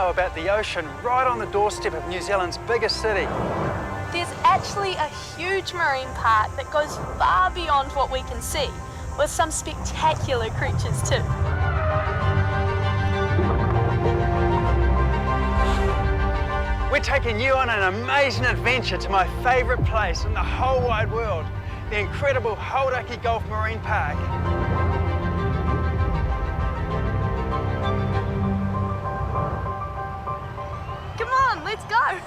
know about the ocean right on the doorstep of New Zealand's biggest city? There's actually a huge marine park that goes far beyond what we can see, with some spectacular creatures too. We're taking you on an amazing adventure to my favourite place in the whole wide world, the incredible Hauraki Golf Marine Park. Come on, let's go!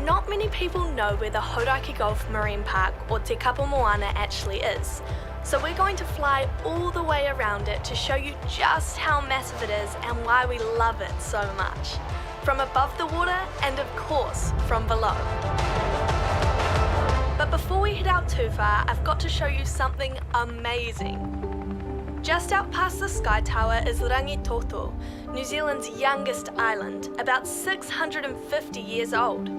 Not many people know where the Hauraki Golf Marine Park, or Te Kapo Moana, actually is. So we're going to fly all the way around it to show you just how massive it is and why we love it so much. From above the water and of course from below. But before we head out too far, I've got to show you something amazing. Just out past the Sky Tower is Rangitoto, New Zealand's youngest island, about 650 years old.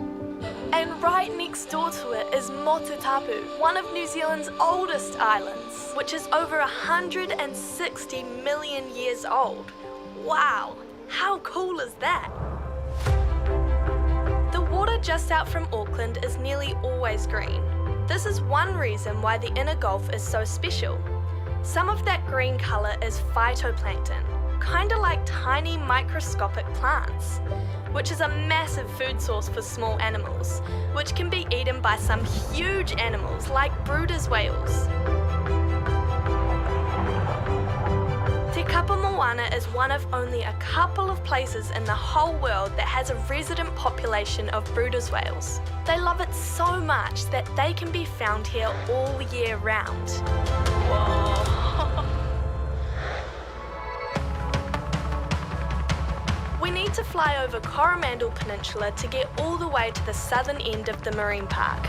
And right next door to it is Motutapu, one of New Zealand's oldest islands, which is over 160 million years old. Wow, how cool is that? The water just out from Auckland is nearly always green. This is one reason why the inner Gulf is so special. Some of that green colour is phytoplankton, kinda like tiny microscopic plants, which is a massive food source for small animals, which can be eaten by some huge animals like Bryde's whales. Te Kapo Moana is one of only a couple of places in the whole world that has a resident population of Bryde's whales. They love it so much that they can be found here all year round. Whoa. We need to fly over Coromandel Peninsula to get all the way to the southern end of the marine park.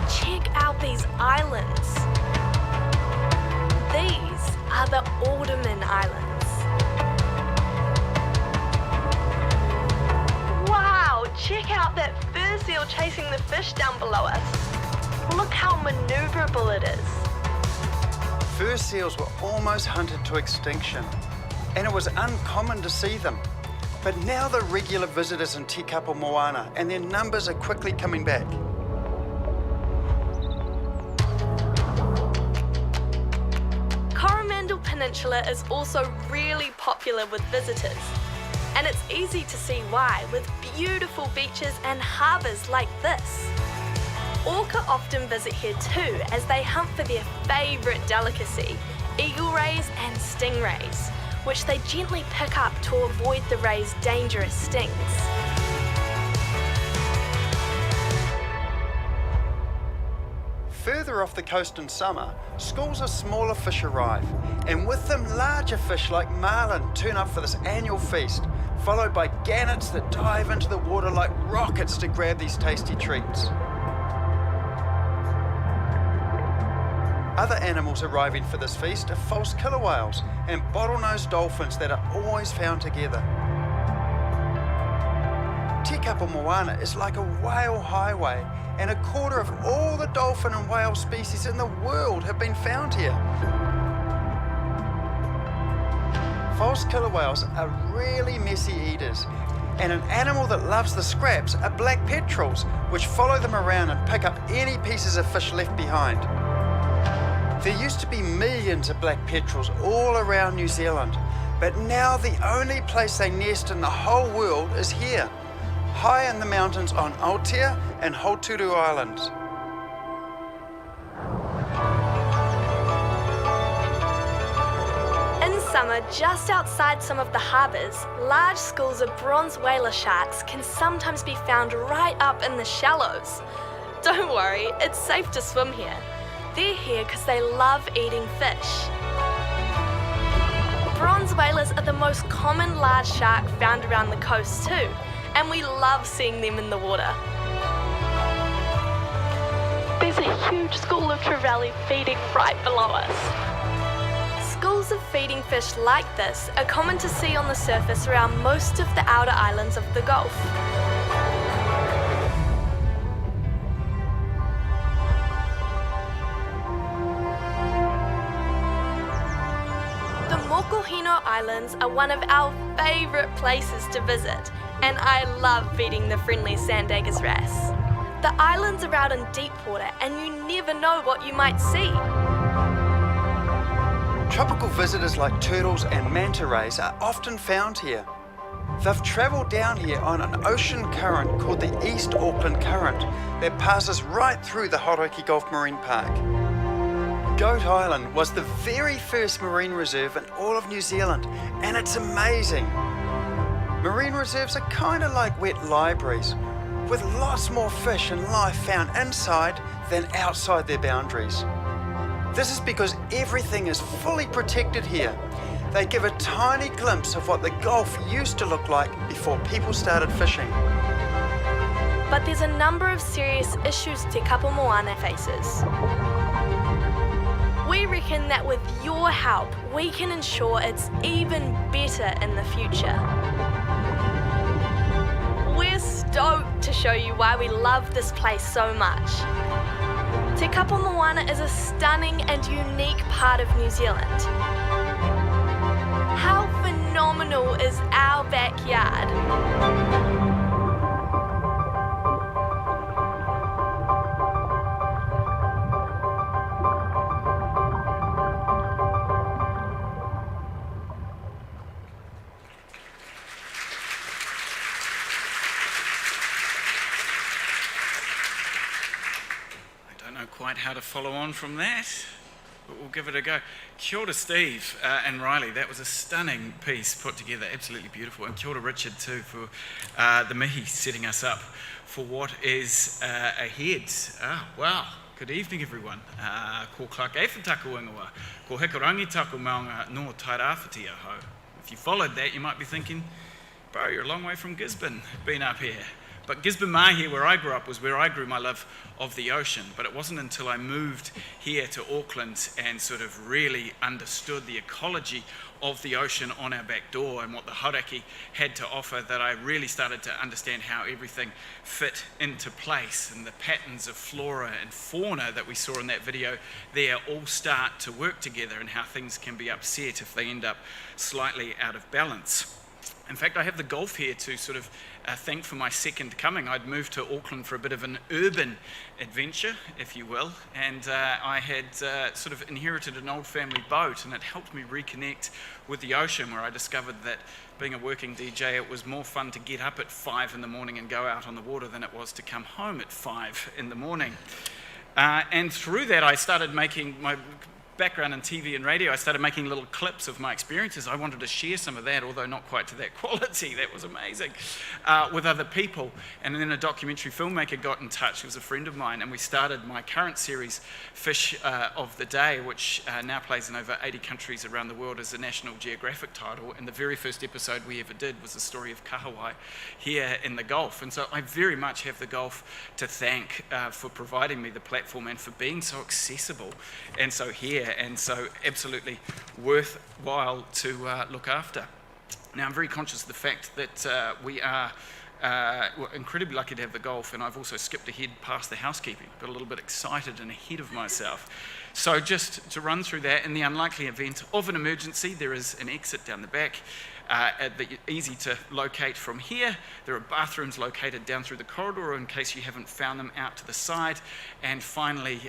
Check out these islands. These are the Alderman Islands. Wow, check out that fur seal chasing the fish down below us. Look how maneuverable it is. Fur seals were almost hunted to extinction, and it was uncommon to see them. But now they're regular visitors in Te Kapo Moana, and their numbers are quickly coming back. Coromandel Peninsula is also really popular with visitors, and it's easy to see why, with beautiful beaches and harbours like this. Orca often visit here too, as they hunt for their favourite delicacy, eagle rays and stingrays, which they gently pick up to avoid the rays' dangerous stings. Further off the coast in summer, schools of smaller fish arrive, and with them larger fish like marlin turn up for this annual feast, followed by gannets that dive into the water like rockets to grab these tasty treats. Other animals arriving for this feast are false killer whales and bottlenose dolphins that are always found together. Te Kapo Moana is like a whale highway, and a quarter of all the dolphin and whale species in the world have been found here. False killer whales are really messy eaters, and an animal that loves the scraps are black petrels, which follow them around and pick up any pieces of fish left behind. There used to be millions of black petrels all around New Zealand, but now the only place they nest in the whole world is here, high in the mountains on Aotea and Hauturu Islands. In summer, just outside some of the harbours, large schools of bronze whaler sharks can sometimes be found right up in the shallows. Don't worry, it's safe to swim here. They're here because they love eating fish. Bronze whalers are the most common large shark found around the coast too, and we love seeing them in the water. There's a huge school of trevally feeding right below us. Schools of feeding fish like this are common to see on the surface around most of the outer islands of the Gulf. Islands are one of our favourite places to visit, and I love feeding the friendly Sandagas wrasse. The islands are out in deep water and you never know what you might see. Tropical visitors like turtles and manta rays are often found here. They've travelled down here on an ocean current called the East Auckland Current that passes right through the Hauraki Golf Marine Park. Goat Island was the very first marine reserve in all of New Zealand, and it's amazing. Marine reserves are kind of like wet libraries, with lots more fish and life found inside than outside their boundaries. This is because everything is fully protected here. They give a tiny glimpse of what the Gulf used to look like before people started fishing. But there's a number of serious issues Te Kapo Moana faces. We reckon that with your help, we can ensure it's even better in the future. We're stoked to show you why we love this place so much. Te Kapo Moana is a stunning and unique part of New Zealand. How phenomenal is our backyard? Quite how to follow on from that, but we'll give it a go. Kia ora, Steve and Riley. That was a stunning piece put together, absolutely beautiful. And kia ora, Richard, too, for the mihi setting us up for what is ahead. Wow. Good evening, everyone. Ko Clarke Gayford taku ingoa. Ko Hikarangi taku maunga no tairawhiti aho. If you followed that, you might be thinking, bro, you're a long way from Gisborne, been up here. But Gisborne Mahi, where I grew up, was where I grew my love of the ocean. But it wasn't until I moved here to Auckland and sort of really understood the ecology of the ocean on our back door and what the Hauraki had to offer that I really started to understand how everything fit into place, and the patterns of flora and fauna that we saw in that video there all start to work together, and how things can be upset if they end up slightly out of balance. In fact, I have the golf here to sort of thank for my second coming. I'd moved to Auckland for a bit of an urban adventure, if you will, and I had sort of inherited an old family boat, and it helped me reconnect with the ocean, where I discovered that being a working DJ, it was more fun to get up at 5 in the morning and go out on the water than it was to come home at 5 in the morning. And through that, I started making my background in TV and radio. I started making little clips of my experiences. I wanted to share some of that, although not quite to that quality. That was amazing, with other people. And then a documentary filmmaker got in touch, who was a friend of mine, and we started my current series, Fish of the Day, which now plays in over 80 countries around the world as a National Geographic title. And the very first episode we ever did was the story of kahawai here in the Gulf. And so I very much have the Gulf to thank for providing me the platform and for being so accessible and so here, and so absolutely worthwhile to look after. Now, I'm very conscious of the fact that we are we're incredibly lucky to have the golf, and I've also skipped ahead past the housekeeping, got a little bit excited and ahead of myself. So just to run through that, in the unlikely event of an emergency, there is an exit down the back, easy to locate from here. There are bathrooms located down through the corridor in case you haven't found them out to the side. And finally,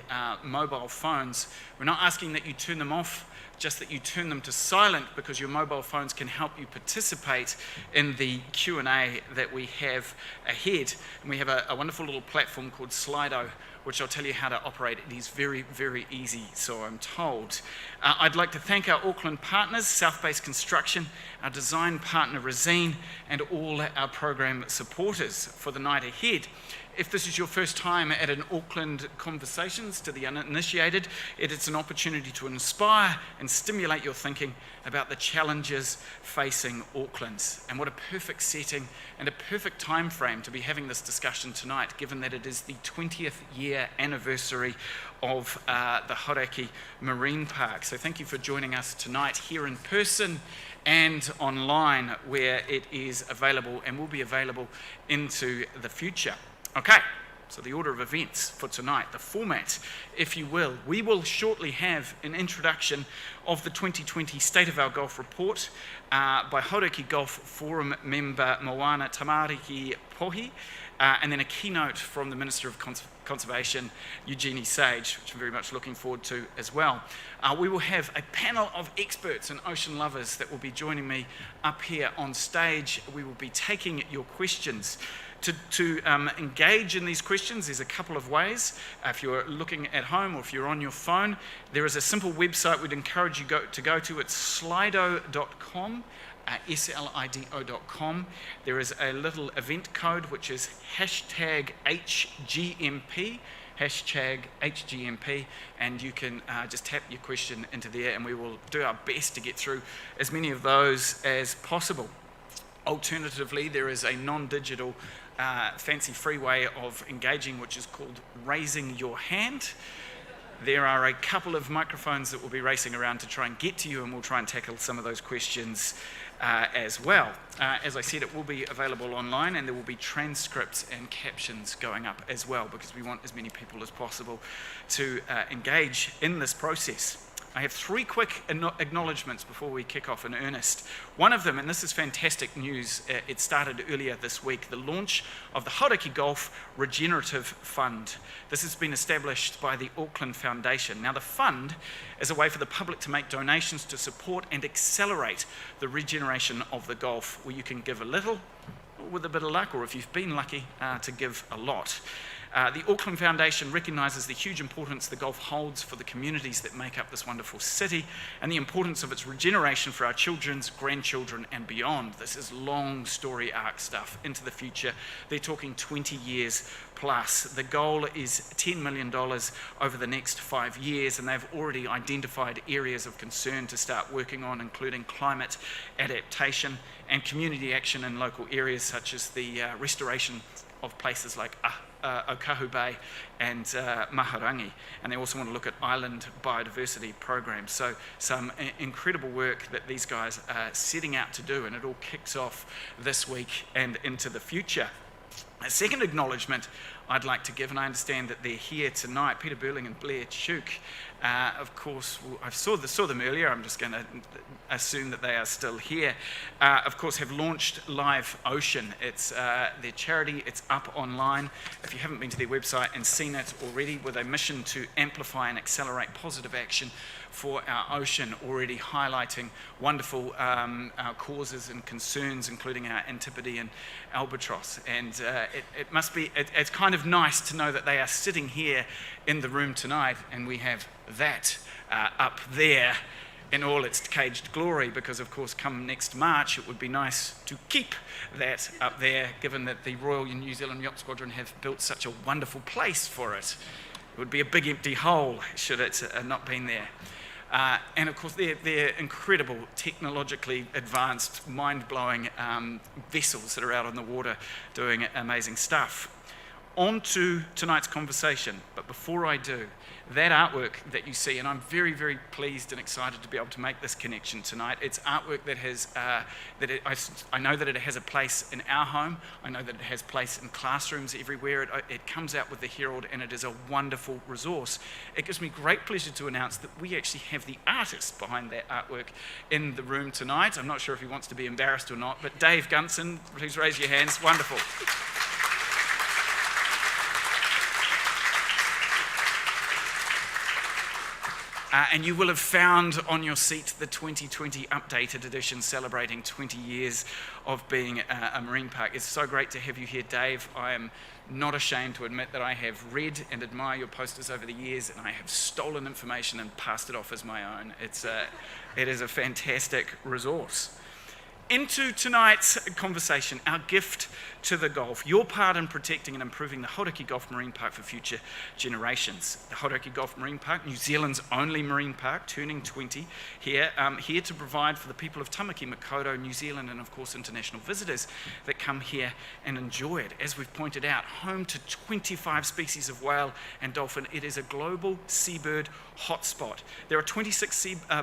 mobile phones. We're not asking that you turn them off, just that you turn them to silent, because your mobile phones can help you participate in the Q&A that we have ahead. And we have a wonderful little platform called Slido, which I'll tell you how to operate. It is very, very easy, so I'm told. I'd like to thank our Auckland partners, South Base Construction, our design partner, Resine, and all our program supporters for the night ahead. If this is your first time at an Auckland Conversations to the uninitiated, it's an opportunity to inspire and stimulate your thinking about the challenges facing Auckland. And what a perfect setting and a perfect time frame to be having this discussion tonight, given that it is the 20th year anniversary of the Hauraki Marine Park. So thank you for joining us tonight here in person and online, where it is available and will be available into the future. Okay, So the order of events for tonight, the format, if you will, we will shortly have an introduction of the 2020 State of Our Golf report by Hauraki Golf Forum member Moana Tamariki Pohi, and then a keynote from the Minister of Conservation, Eugenie Sage, which I'm very much looking forward to as well. We will have a panel of experts and ocean lovers that will be joining me up here on stage. We will be taking your questions. To engage in these questions, there's a couple of ways. If you're looking at home or if you're on your phone, there is a simple website we'd encourage you to go to. It's slido.com. slido.com. There is a little event code which is #HGMP, #HGMP, and you can just tap your question into there and we will do our best to get through as many of those as possible. Alternatively, there is a non-digital fancy free way of engaging which is called raising your hand. There are a couple of microphones that will be racing around to try and get to you, and we'll try and tackle some of those questions as well. As I said, it will be available online, and there will be transcripts and captions going up as well, because we want as many people as possible to engage in this process. I have three quick acknowledgements before we kick off in earnest. One of them, and this is fantastic news, it started earlier this week, the launch of the Hauraki Golf Regenerative Fund. This has been established by the Auckland Foundation. Now, the fund is a way for the public to make donations to support and accelerate the regeneration of the Gulf, where you can give a little, with a bit of luck, or if you've been lucky, to give a lot. The Auckland Foundation recognises the huge importance the Gulf holds for the communities that make up this wonderful city, and the importance of its regeneration for our children's, grandchildren and beyond. This is long story arc stuff into the future. They're talking 20 years plus. The goal is $10 million over the next 5 years, and they've already identified areas of concern to start working on, including climate adaptation and community action in local areas such as the restoration of places like Okahu Bay and Maharangi, and they also want to look at island biodiversity programs. So some incredible work that these guys are setting out to do, and it all kicks off this week and into the future. A second acknowledgement I'd like to give, and I understand that they're here tonight, Peter Burling and Blair Chuk. Of course, I saw them earlier. I'm just going to assume that they are still here. Of course, have launched Live Ocean. It's their charity. It's up online. If you haven't been to their website and seen it already, with a mission to amplify and accelerate positive action for our ocean, already highlighting wonderful causes and concerns, including our Antipodes and albatross. And it's kind of nice to know that they are sitting here in the room tonight, and we have that up there in all its caged glory, because of course come next March it would be nice to keep that up there, given that the Royal New Zealand Yacht Squadron have built such a wonderful place for it. It would be a big empty hole should it not been there. And of course they're incredible, technologically advanced, mind-blowing vessels that are out on the water doing amazing stuff. On to tonight's conversation, but before I do, that artwork that you see, and I'm very, very pleased and excited to be able to make this connection tonight. It's artwork that has, I know that it has a place in our home. I know that it has place in classrooms everywhere. It comes out with the Herald, and it is a wonderful resource. It gives me great pleasure to announce that we actually have the artist behind that artwork in the room tonight. I'm not sure if he wants to be embarrassed or not, but Dave Gunson, please raise your hands. Wonderful. And you will have found on your seat the 2020 updated edition celebrating 20 years of being a marine park. It's so great to have you here, Dave. I am not ashamed to admit that I have read and admire your posters over the years, and I have stolen information and passed it off as my own. It is a fantastic resource. Into tonight's conversation, our gift to the Gulf, your part in protecting and improving the Hauraki Golf Marine Park for future generations. The Hauraki Golf Marine Park, New Zealand's only marine park, turning 20 here to provide for the people of Tamaki, Makaurau, New Zealand, and of course international visitors that come here and enjoy it. As we've pointed out, home to 25 species of whale and dolphin, it is a global seabird hotspot. There are 26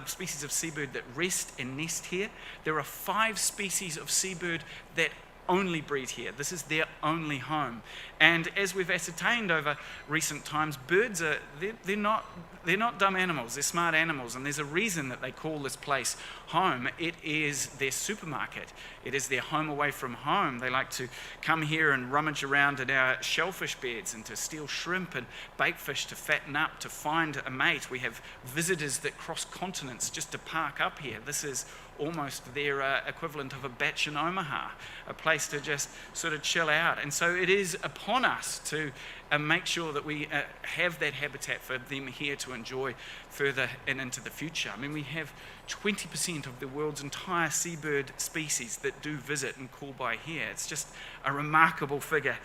species of seabird that rest and nest here. There are 5 species of seabird that only breed here. This is their only home. And as we've ascertained over recent times, birds they're not dumb animals, they're smart animals, and there's a reason that they call this place home. It is their supermarket. It is their home away from home. They like to come here and rummage around in our shellfish beds and to steal shrimp and bait fish to fatten up, to find a mate. We have visitors that cross continents just to park up here. This is almost their equivalent of a batch in Omaha, a place to just sort of chill out. And so it is upon us to make sure that we have that habitat for them here to enjoy further and into the future. I mean, we have 20% of the world's entire seabird species that do visit and call by here. It's just a remarkable figure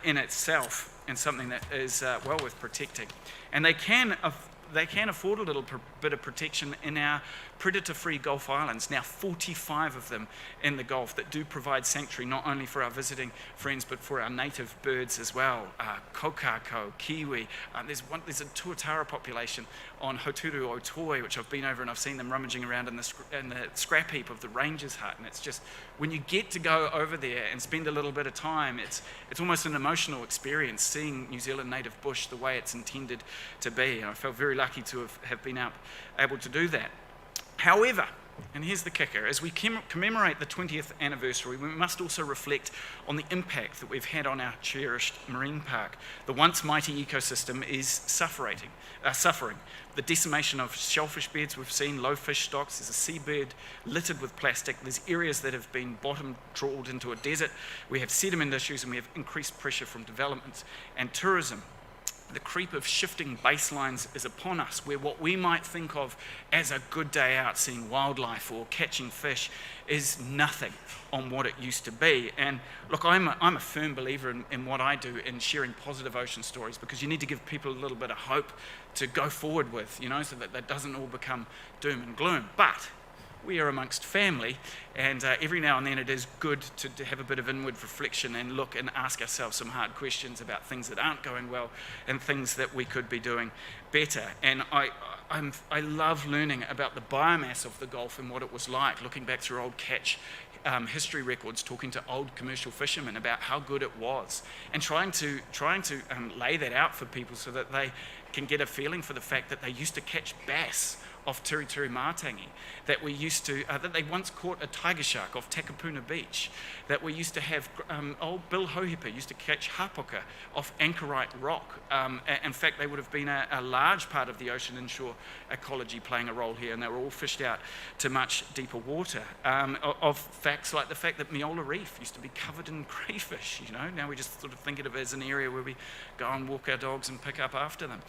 in itself, and something that is well worth protecting. And they can afford a little bit of protection in our predator-free Gulf Islands, now 45 of them in the Gulf, that do provide sanctuary not only for our visiting friends but for our native birds as well. Kokako, kiwi, there's a tuatara population on Hoturu Otoi, which I've been over and I've seen them rummaging around in the scrap heap of the ranger's hut, and it's just, when you get to go over there and spend a little bit of time, it's almost an emotional experience seeing New Zealand native bush the way it's intended to be. I felt very lucky to have been able to do that. However, and here's the kicker, as we commemorate the 20th anniversary, we must also reflect on the impact that we've had on our cherished marine park. The once mighty ecosystem is suffering. The decimation of shellfish beds we've seen, low fish stocks, there's a seabed littered with plastic, there's areas that have been bottom trawled into a desert, we have sediment issues, and we have increased pressure from development and tourism. The creep of shifting baselines is upon us, where what we might think of as a good day out seeing wildlife or catching fish is nothing on what it used to be. And look, I'm a firm believer in what I do in sharing positive ocean stories, because you need to give people a little bit of hope to go forward with, so that that doesn't all become doom and gloom. But we are amongst family, and every now and then it is good to have a bit of inward reflection and look and ask ourselves some hard questions about things that aren't going well and things that we could be doing better. And I love learning about the biomass of the Gulf and what it was like, looking back through old catch history records, talking to old commercial fishermen about how good it was, and trying to lay that out for people so that they can get a feeling for the fact that they used to catch bass off Turi Mātangi, that that they once caught a tiger shark off Takapuna Beach, that we used to have old Bill Hohepa used to catch hapuka off Anchorite Rock. In fact, they would have been a large part of the ocean inshore ecology playing a role here, and they were all fished out to much deeper water. Of facts like the fact that Meola Reef used to be covered in crayfish, now we just sort of think of it as an area where we go and walk our dogs and pick up after them.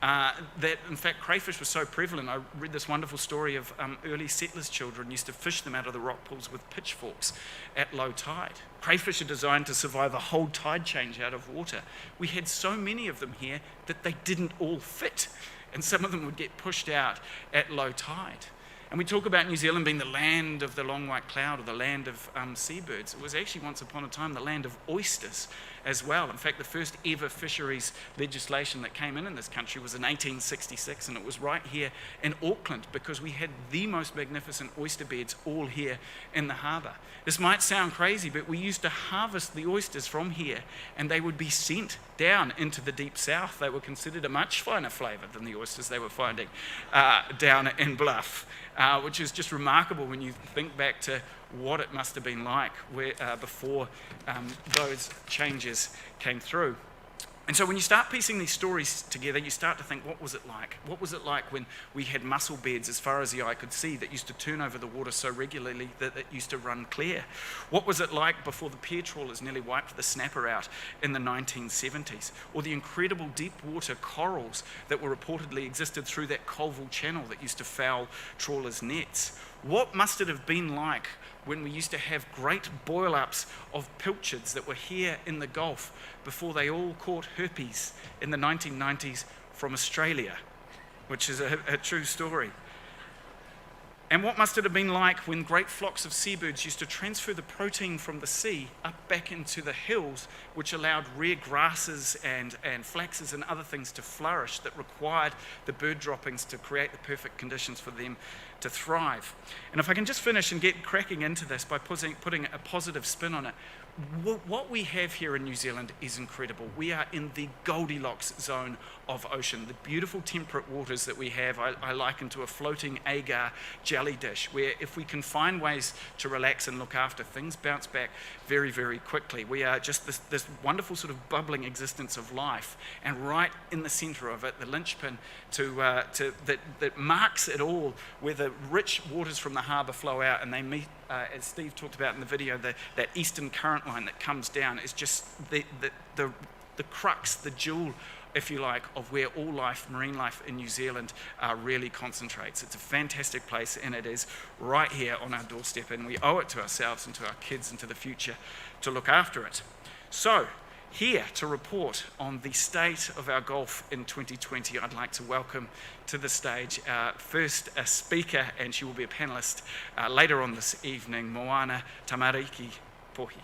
That in fact crayfish was so prevalent, I read this wonderful story of early settlers' children used to fish them out of the rock pools with pitchforks at low tide. Crayfish are designed to survive a whole tide change out of water. We had so many of them here that they didn't all fit, and some of them would get pushed out at low tide. And we talk about New Zealand being the land of the long white cloud, or the land of seabirds. It was actually once upon a time the land of oysters as well. In fact, the first ever fisheries legislation that came in this country was in 1866, and it was right here in Auckland, because we had the most magnificent oyster beds all here in the harbour. This might sound crazy, but we used to harvest the oysters from here, and they would be sent down into the deep south. They were considered a much finer flavour than the oysters they were finding down in Bluff. Which is just remarkable when you think back to what it must have been like before those changes came through. And so when you start piecing these stories together, you start to think, what was it like? What was it like when we had mussel beds as far as the eye could see that used to turn over the water so regularly that it used to run clear? What was it like before the pier trawlers nearly wiped the snapper out in the 1970s? Or the incredible deep water corals that were reportedly existed through that Colville Channel that used to foul trawlers' nets? What must it have been like when we used to have great boil-ups of pilchards that were here in the Gulf before they all caught herpes in the 1990s from Australia, which is a true story? And what must it have been like when great flocks of seabirds used to transfer the protein from the sea up back into the hills, which allowed rare grasses and flaxes and other things to flourish that required the bird droppings to create the perfect conditions for them to thrive. And if I can just finish and get cracking into this by putting a positive spin on it, what we have here in New Zealand is incredible. We are in the Goldilocks zone of ocean. The beautiful temperate waters that we have, I liken to a floating agar jelly dish, where if we can find ways to relax and look after, things bounce back very, very quickly. We are just this wonderful sort of bubbling existence of life, and right in the centre of it, the linchpin that marks it all, where the rich waters from the harbour flow out and they meet, as Steve talked about in the video, that eastern current line that comes down is just the crux, the jewel, if you like, of where all life, marine life in New Zealand really concentrates. It's a fantastic place, and it is right here on our doorstep, and we owe it to ourselves and to our kids and to the future to look after it. So, here to report on the state of our Gulf in 2020, I'd like to welcome to the stage first a speaker, and she will be a panellist later on this evening, Moana Tamariki Pohi.